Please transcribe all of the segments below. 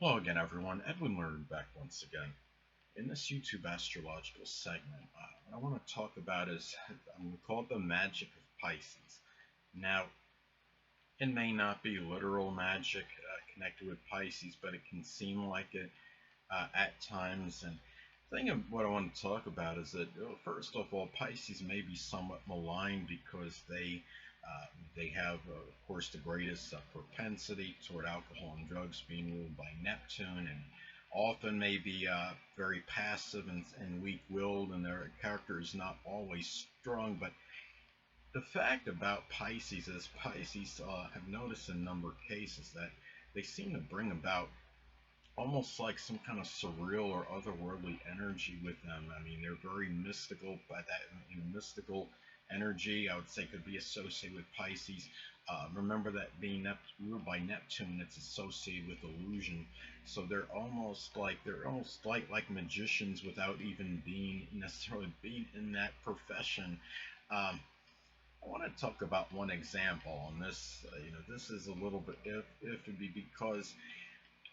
Hello again, everyone. Edwin Learnard back once again. In this YouTube astrological segment, what I want to talk about is I'm going to call it the Magic of Pisces. Now, it may not be literal magic connected with Pisces, but it can seem like it at times. And the thing of what I want to talk about is that, first of all, Pisces may be somewhat maligned because they have, of course, the greatest propensity toward alcohol and drugs, being ruled by Neptune, and often may be very passive and weak-willed, and their character is not always strong. But the fact about Pisces is Pisces have noticed in a number of cases that they seem to bring about almost like some kind of surreal or otherworldly energy with them. I mean, they're very mystical, but that mystical energy, I would say, could be associated with Pisces. Remember that being ruled by Neptune, it's associated with illusion. So they're almost like magicians without even being necessarily being in that profession. Um, I want to talk about one example on this. This is a little bit iffy because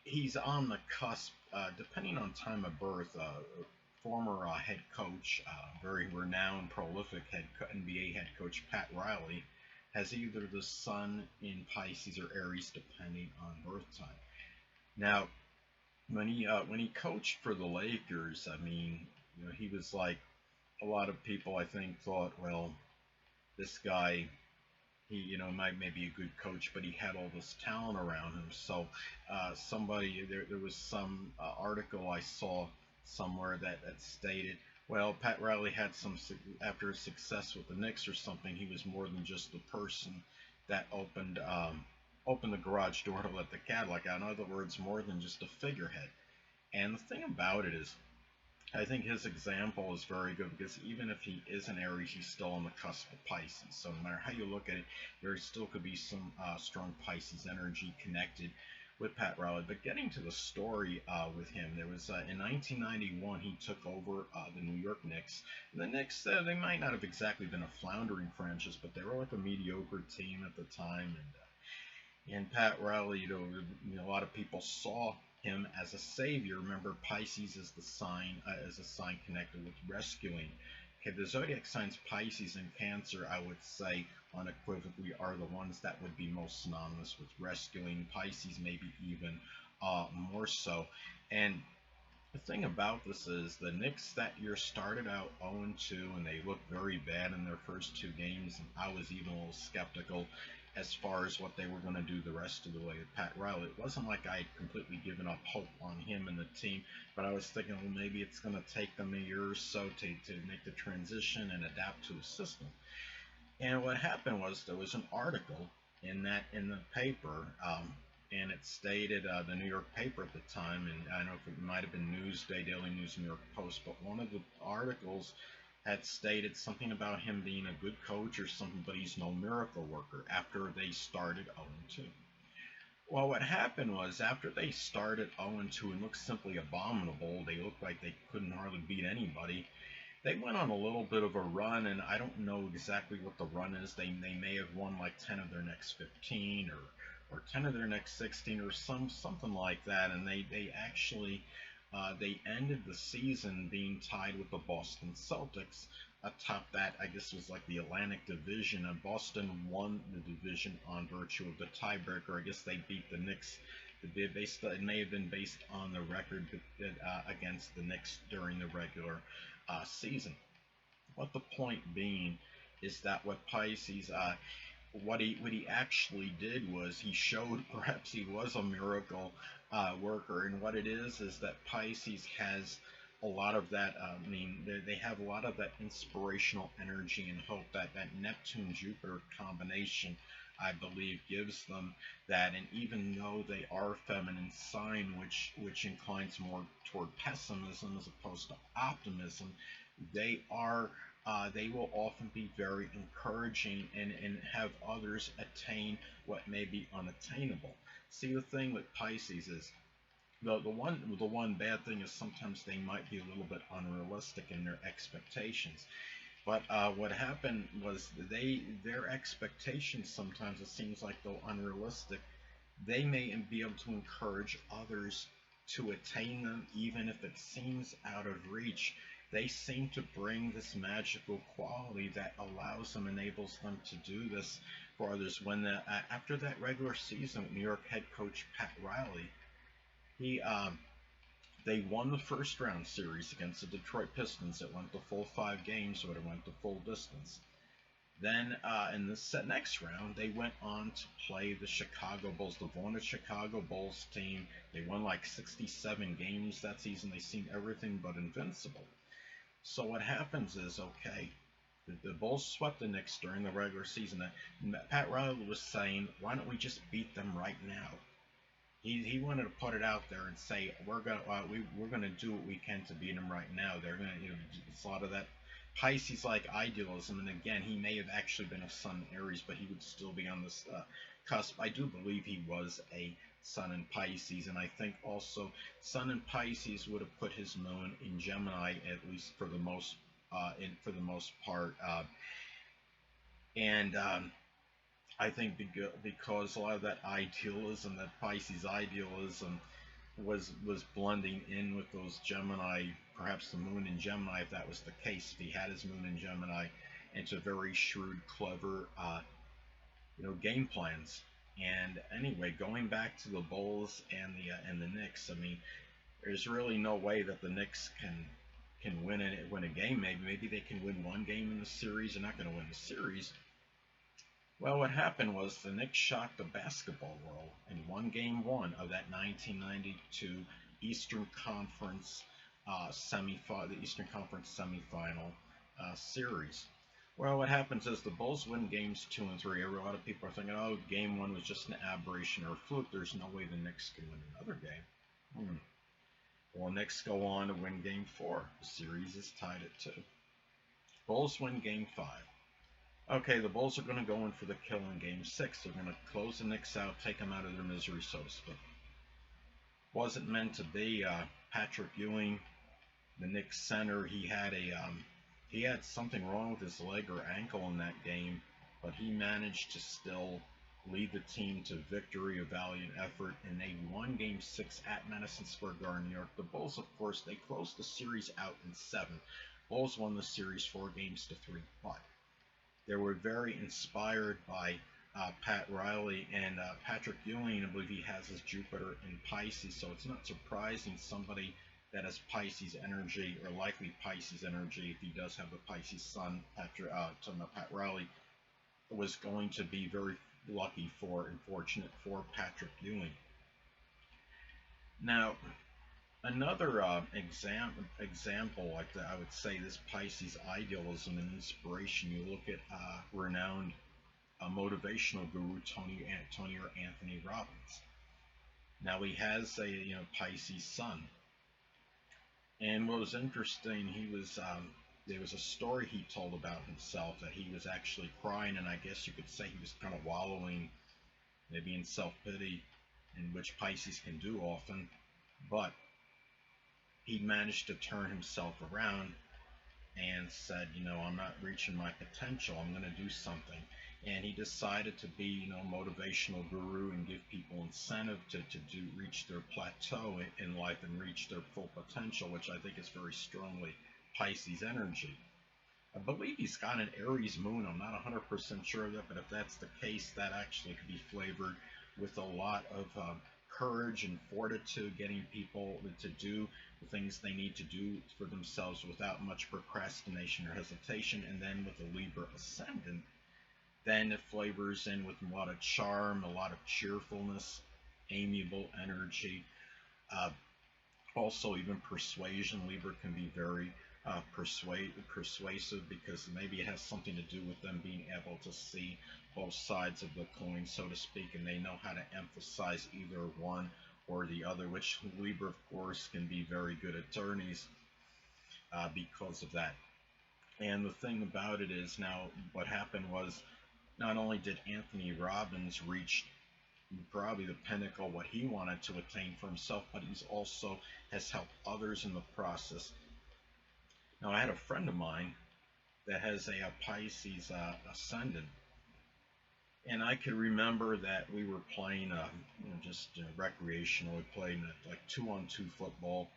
he's on the cusp, depending on time of birth. Former head coach, very renowned, prolific NBA head coach Pat Riley, has either the sun in Pisces or Aries, depending on birth time. Now, when he coached for the Lakers, I mean, he was like a lot of people. I think thought, well, this guy might maybe a good coach, but he had all this talent around him. So there was some article I saw somewhere that stated, well, Pat Riley had after his success with the Knicks or something, he was more than just the person that opened the garage door to let the Cadillac out. In other words, more than just a figurehead. And the thing about it is, I think his example is very good because even if he is an Aries, he's still on the cusp of Pisces. So no matter how you look at it, there still could be some strong Pisces energy connected with Pat Riley. But getting to the story with him, there was in 1991 he took over the New York Knicks. And the Knicks, they might not have exactly been a floundering franchise, but they were like a mediocre team at the time. And Pat Riley, a lot of people saw him as a savior. Remember, Pisces is the sign, as a sign connected with rescuing. Okay, the zodiac signs Pisces and Cancer, I would say unequivocally, are the ones that would be most synonymous with rescuing. Pisces maybe even more so. And the thing about this is the Knicks that year started out 0-2, and they looked very bad in their first two games. And I was even a little skeptical as far as what they were going to do the rest of the way with Pat Riley. It wasn't like I had completely given up hope on him and the team, but I was thinking, well, maybe it's going to take them a year or so to make the transition and adapt to the system. And what happened was there was an article in the paper, and it stated, the New York paper at the time, and I don't know if it might have been Newsday, Daily News, New York Post, but one of the articles had stated something about him being a good coach or something, but he's no miracle worker after they started 0-2. Well, what happened was after they started 0-2 and looked simply abominable, they looked like they couldn't hardly beat anybody. They went on a little bit of a run, and I don't know exactly what the run is. They may have won like 10 of their next 15 or 10 of their next 16 or something like that, and they actually they ended the season being tied with the Boston Celtics. Atop that, I guess it was like the Atlantic Division, and Boston won the division on virtue of the tiebreaker. I guess they beat the Knicks. It may have been based on the record against the Knicks during the regular season. But the point being is that what Pisces, what he actually did was he showed perhaps he was a miracle worker, and what it is that Pisces has a lot of that. I mean, they have a lot of that inspirational energy and hope that Neptune Jupiter combination, I believe, gives them that. And even though they are a feminine sign, which inclines more toward pessimism as opposed to optimism, they will often be very encouraging and have others attain what may be unattainable. See, the thing with Pisces is the one bad thing is sometimes they might be a little bit unrealistic in their expectations. But what happened was their expectations sometimes, it seems like, though unrealistic, they may be able to encourage others to attain them, even if it seems out of reach. They seem to bring this magical quality that allows them, enables them to do this for others. When after that regular season with New York head coach Pat Riley, he they won the first round series against the Detroit Pistons. It went the full 5 games, but it went the full distance. Then in the next round, they went on to play the Chicago Bulls, the vaunted Chicago Bulls team. They won like 67 games that season. They seemed everything but invincible. So what happens is, okay, the Bulls swept the Knicks during the regular season. Pat Riley was saying, why don't we just beat them right now? He wanted to put it out there and say, we're gonna do what we can to beat them right now. They're gonna, it's a lot of that Pisces-like idealism, and again, he may have actually been a Sun Aries, but he would still be on this cusp. I do believe he was a Sun in Pisces, and I think also Sun in Pisces would have put his Moon in Gemini, at least for the most part, and I think because a lot of that idealism, that Pisces idealism, was blending in with those Gemini, perhaps the Moon in Gemini, if that was the case, if he had his Moon in Gemini, into very shrewd, clever, game plans. And anyway, going back to the Bulls and the Knicks, I mean, there's really no way that the Knicks can win a game. Maybe they can win one game in the series. They're not going to win the series. Well, what happened was the Knicks shocked the basketball world and won Game 1 of that 1992 Eastern Conference the Eastern Conference semifinal series. Well, what happens is the Bulls win Games 2 and 3. A lot of people are thinking, oh, Game 1 was just an aberration or a fluke. There's no way the Knicks can win another game. Well, Knicks go on to win Game 4. The series is tied at 2. Bulls win Game 5. Okay, the Bulls are going to go in for the kill in Game 6. They're going to close the Knicks out, take them out of their misery, so to speak. Wasn't meant to be. Patrick Ewing, the Knicks center, he had something wrong with his leg or ankle in that game, but he managed to still lead the team to victory, a valiant effort, and they won Game 6 at Madison Square Garden, New York. The Bulls, of course, they closed the series out in 7. Bulls won the series 4-3, but they were very inspired by Pat Riley and Patrick Ewing. I believe he has his Jupiter in Pisces, so it's not surprising somebody that has Pisces energy, or likely Pisces energy, if he does have the Pisces sun, Pat Riley, was going to be very lucky and fortunate for Patrick Ewing. Now, another example like that, I would say, this Pisces idealism and inspiration. You look at renowned motivational guru Tony or Anthony Robbins. Now he has a Pisces sun, and what was interesting, there was a story he told about himself that he was actually crying, and I guess you could say he was kind of wallowing, maybe in self-pity, in which Pisces can do often, but he managed to turn himself around and said, I'm not reaching my potential, I'm going to do something. And he decided to be, motivational guru and give people incentive to reach their plateau in life and reach their full potential, which I think is very strongly Pisces energy. I believe he's got an Aries moon. I'm not 100% sure of that, but if that's the case, that actually could be flavored with a lot of courage and fortitude, getting people to do the things they need to do for themselves without much procrastination or hesitation. And then with the Libra ascendant, then it flavors in with a lot of charm, a lot of cheerfulness, amiable energy. Also, even persuasion. Libra can be very persuasive, because maybe it has something to do with them being able to see both sides of the coin, so to speak, and they know how to emphasize either one or the other, which Libra, of course, can be very good attorneys because of that. And the thing about it is, now what happened was, not only did Anthony Robbins reach probably the pinnacle, what he wanted to attain for himself, but he's also has helped others in the process. Now, I had a friend of mine that has a Pisces ascendant, And I could remember that we were playing, just recreational. We played like 2-on-2 football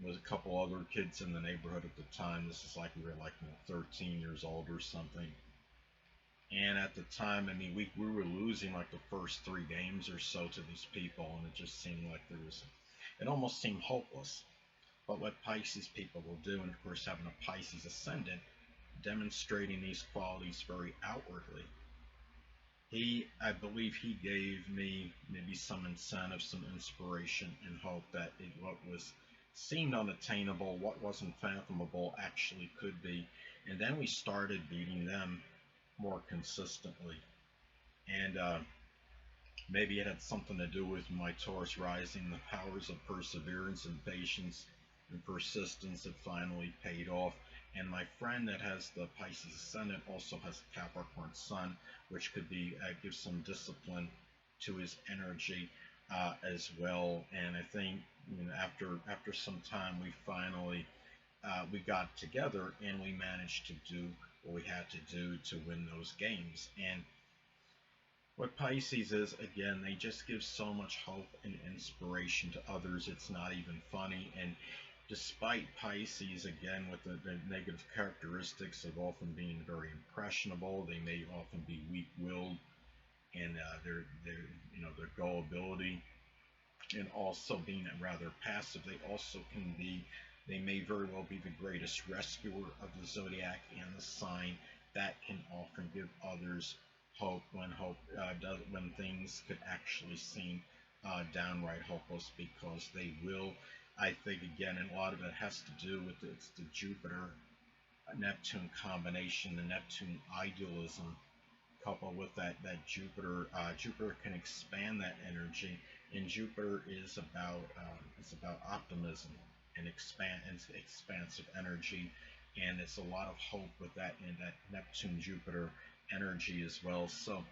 with a couple other kids in the neighborhood at the time. This is like we were like 13 years old or something. And at the time, I mean, we were losing like the first three games or so to these people, and it just seemed like it almost seemed hopeless. But what Pisces people will do, and of course having a Pisces ascendant, demonstrating these qualities very outwardly, I believe he gave me maybe some incentive, some inspiration, and hope that what was seemed unattainable, what wasn't fathomable, actually could be. And then we started beating them more consistently. And maybe it had something to do with my Taurus rising, the powers of perseverance and patience and persistence that finally paid off. And my friend that has the Pisces ascendant also has a Capricorn sun, which could be give some discipline to his energy as well. And I think after some time, we finally we got together and we managed to do what we had to do to win those games. And what Pisces is, again, they just give so much hope and inspiration to others. It's not even funny. And despite Pisces, again, with the negative characteristics of often being very impressionable, they may often be weak-willed, and their gullibility, and also being rather passive, they may very well be the greatest rescuer of the zodiac and the sign that can often give others when things could actually seem downright hopeless, because they will. I think again, and a lot of it has to do with it's the Jupiter Neptune combination, the Neptune idealism coupled with that Jupiter can expand that energy, and Jupiter is about optimism and expansive energy, and it's a lot of hope with that in that Neptune Jupiter energy as well. So,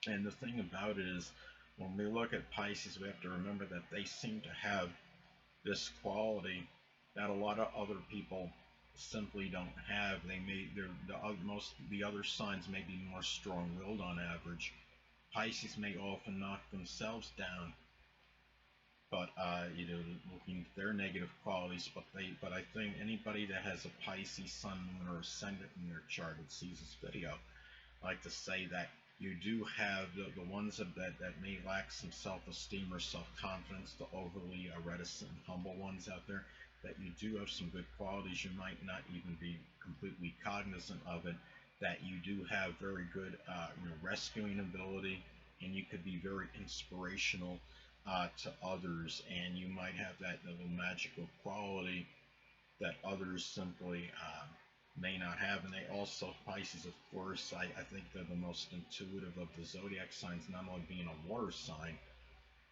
and the thing about it is, when we look at Pisces, we have to remember that they seem to have this quality that a lot of other people simply don't have. The other signs may be more strong-willed on average. Pisces may often knock themselves down, but looking at their negative qualities. But I think anybody that has a Pisces Sun, Moon, or Ascendant in their chart that sees this video, I like to say that you do have the ones that may lack some self-esteem or self-confidence, the overly reticent and humble ones out there, that you do have some good qualities. You might not even be completely cognizant of it, that you do have very good rescuing ability, and you could be very inspirational to others, and you might have that little magical quality that others simply may not have. And they also, Pisces, of course, I think they're the most intuitive of the zodiac signs, not only being a water sign,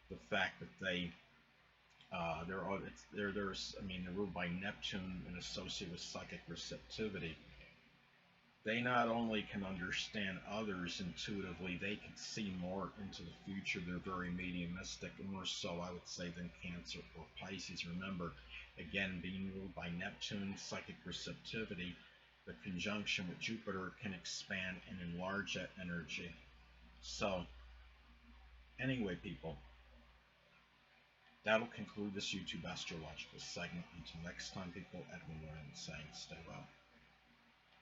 the fact that they're ruled by Neptune and associated with psychic receptivity. They not only can understand others intuitively, they can see more into the future. They're very mediumistic, more so, I would say, than Cancer or Pisces. Remember, again, being ruled by Neptune, psychic receptivity, the conjunction with Jupiter can expand and enlarge that energy. So, anyway, people, that'll conclude this YouTube astrological segment. Until next time, people, Edwin Learnard saying, stay well.